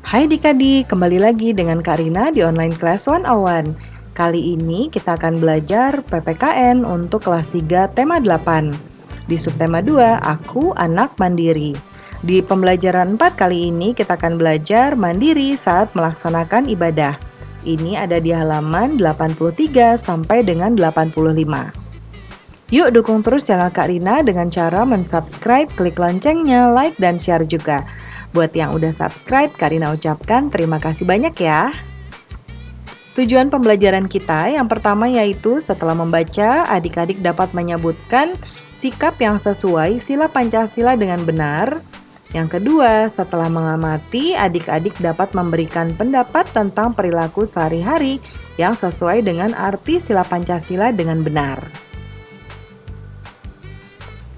Hai Dik-adik, kembali lagi dengan Kak Rina di Online Class 101. Kali ini kita akan belajar PPKN untuk kelas 3 tema 8. Di subtema 2, Aku Anak Mandiri. Di pembelajaran 4 kali ini kita akan belajar mandiri saat melaksanakan ibadah. Ini ada di halaman 83 sampai dengan 85. Yuk dukung terus channel Kak Rina dengan cara mensubscribe, klik loncengnya, like, dan share juga. Buat yang udah subscribe, Kak Rina ucapkan terima kasih banyak ya. Tujuan pembelajaran kita yang pertama yaitu setelah membaca, adik-adik dapat menyebutkan sikap yang sesuai sila Pancasila dengan benar. Yang kedua, setelah mengamati, adik-adik dapat memberikan pendapat tentang perilaku sehari-hari yang sesuai dengan arti sila Pancasila dengan benar.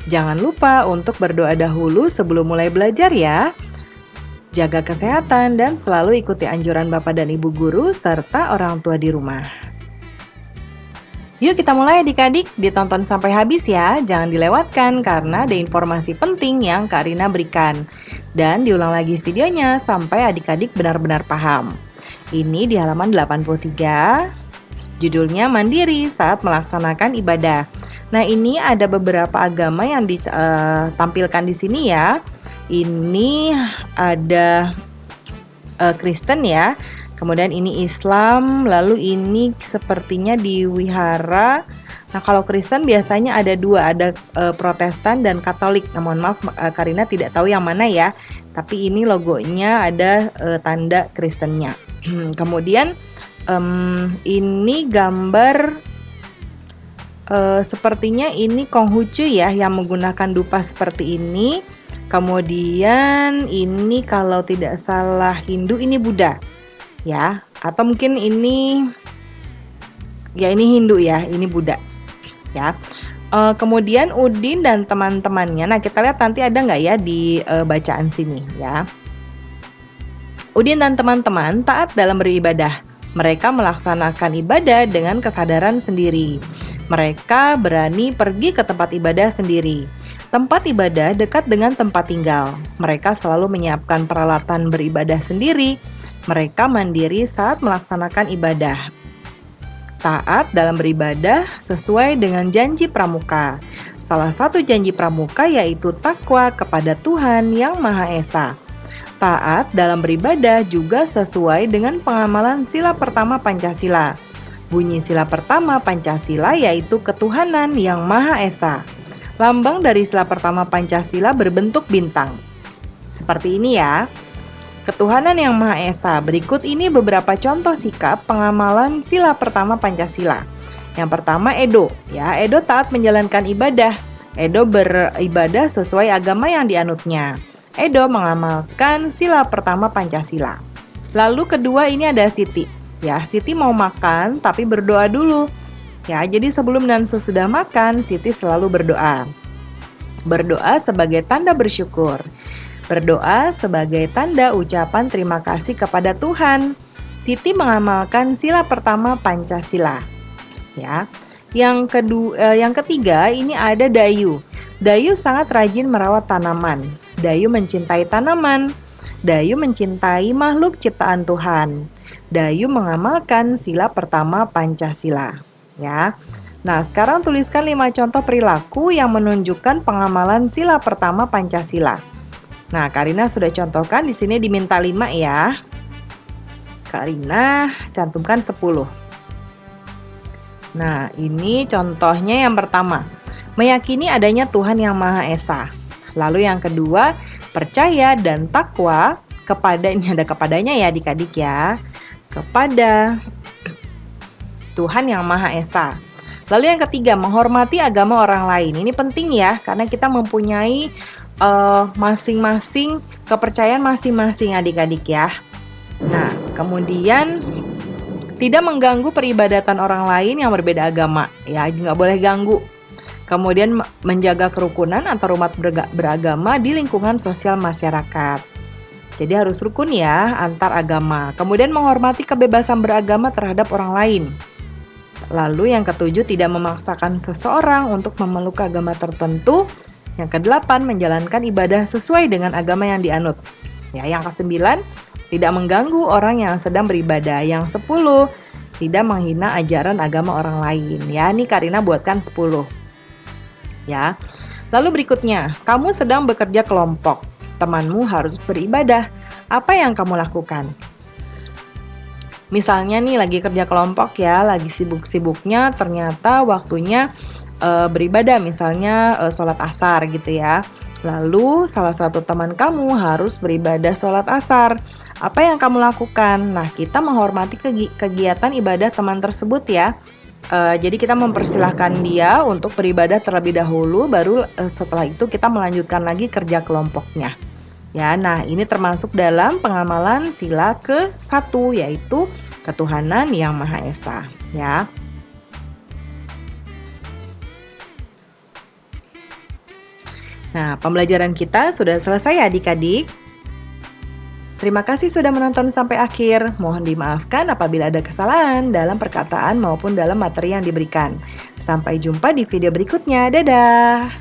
Jangan lupa untuk berdoa dahulu sebelum mulai belajar ya. Jaga kesehatan dan selalu ikuti anjuran Bapak dan Ibu guru serta orang tua di rumah. Yuk kita mulai adik-adik, ditonton sampai habis ya. Jangan dilewatkan karena ada informasi penting yang Kak Rina berikan. Dan diulang lagi videonya sampai adik-adik benar-benar paham. Ini di halaman 83. Judulnya Mandiri saat melaksanakan ibadah. Nah, ini ada beberapa agama yang ditampilkan di sini ya. Ini ada Kristen ya. Kemudian ini Islam, lalu ini sepertinya di wihara. Nah, kalau Kristen biasanya ada dua, ada Protestan dan Katolik. Nah, mohon maaf Karina tidak tahu yang mana ya. Tapi ini logonya ada tanda Kristennya. Kemudian ini gambar sepertinya ini Konghucu ya yang menggunakan dupa seperti ini. Kemudian ini kalau tidak salah Hindu ini Buddha ya, atau mungkin ini ya ini Hindu ya, ini Buddha ya. Kemudian Udin dan teman-temannya. Nah, kita lihat nanti ada nggak ya di bacaan sini ya. Udin dan teman-teman taat dalam beribadah. Mereka melaksanakan ibadah dengan kesadaran sendiri. Mereka berani pergi ke tempat ibadah sendiri. Tempat ibadah dekat dengan tempat tinggal. Mereka selalu menyiapkan peralatan beribadah sendiri. Mereka mandiri saat melaksanakan ibadah. Taat dalam beribadah sesuai dengan janji pramuka. Salah satu janji pramuka yaitu takwa kepada Tuhan Yang Maha Esa. Taat dalam beribadah juga sesuai dengan pengamalan sila pertama Pancasila. Bunyi sila pertama Pancasila yaitu ketuhanan Yang Maha Esa. Lambang dari sila pertama Pancasila berbentuk bintang. Seperti ini ya. Ketuhanan Yang Maha Esa. Berikut ini beberapa contoh sikap pengamalan sila pertama Pancasila. Yang pertama Edo. Ya, Edo taat menjalankan ibadah. Edo beribadah sesuai agama yang dianutnya. Edo mengamalkan sila pertama Pancasila. Lalu kedua ini ada Siti. Ya, Siti mau makan tapi berdoa dulu. Ya, jadi sebelum dan sesudah makan, Siti selalu berdoa. Berdoa sebagai tanda bersyukur. Berdoa sebagai tanda ucapan terima kasih kepada Tuhan. Siti mengamalkan sila pertama Pancasila. Ya. Yang ketiga ini ada Dayu. Dayu sangat rajin merawat tanaman. Dayu mencintai tanaman. Dayu mencintai makhluk ciptaan Tuhan. Dayu mengamalkan sila pertama Pancasila. Ya. Nah, sekarang tuliskan 5 contoh perilaku yang menunjukkan pengamalan sila pertama Pancasila. Nah, Karina sudah contohkan di sini diminta 5 ya. Karina cantumkan 10. Nah, ini contohnya yang pertama. Meyakini adanya Tuhan Yang Maha Esa. Lalu yang kedua, percaya dan takwa kepada, ini ada kepadanya ya adik-adik ya. Kepada Tuhan Yang Maha Esa. Lalu yang ketiga, menghormati agama orang lain. Ini penting ya, karena kita mempunyai masing-masing kepercayaan masing-masing adik-adik ya. Nah, kemudian tidak mengganggu peribadatan orang lain yang berbeda agama. Ya, nggak boleh ganggu. Kemudian menjaga kerukunan antar umat beragama di lingkungan sosial masyarakat. Jadi harus rukun ya antar agama. Kemudian menghormati kebebasan beragama terhadap orang lain. Lalu yang ketujuh, tidak memaksakan seseorang untuk memeluk agama tertentu. Yang kedelapan, menjalankan ibadah sesuai dengan agama yang dianut. Ya, yang kesembilan, tidak mengganggu orang yang sedang beribadah. Yang 10, tidak menghina ajaran agama orang lain. Ya, ini Karina buatkan 10. Ya. Lalu berikutnya, kamu sedang bekerja kelompok. Temanmu harus beribadah. Apa yang kamu lakukan? Misalnya nih lagi kerja kelompok ya, lagi sibuk-sibuknya, ternyata waktunya beribadah, misalnya sholat asar gitu ya. Lalu salah satu teman kamu harus beribadah sholat asar. Apa yang kamu lakukan? Nah, kita menghormati kegiatan ibadah teman tersebut ya. Jadi kita mempersilahkan dia untuk beribadah terlebih dahulu, baru setelah itu kita melanjutkan lagi kerja kelompoknya. Ya, nah ini termasuk dalam pengamalan sila ke-1, yaitu ketuhanan yang Maha Esa, ya. Nah, pembelajaran kita sudah selesai ya adik-adik. Terima kasih sudah menonton sampai akhir. Mohon dimaafkan apabila ada kesalahan dalam perkataan maupun dalam materi yang diberikan. Sampai jumpa di video berikutnya. Dadah!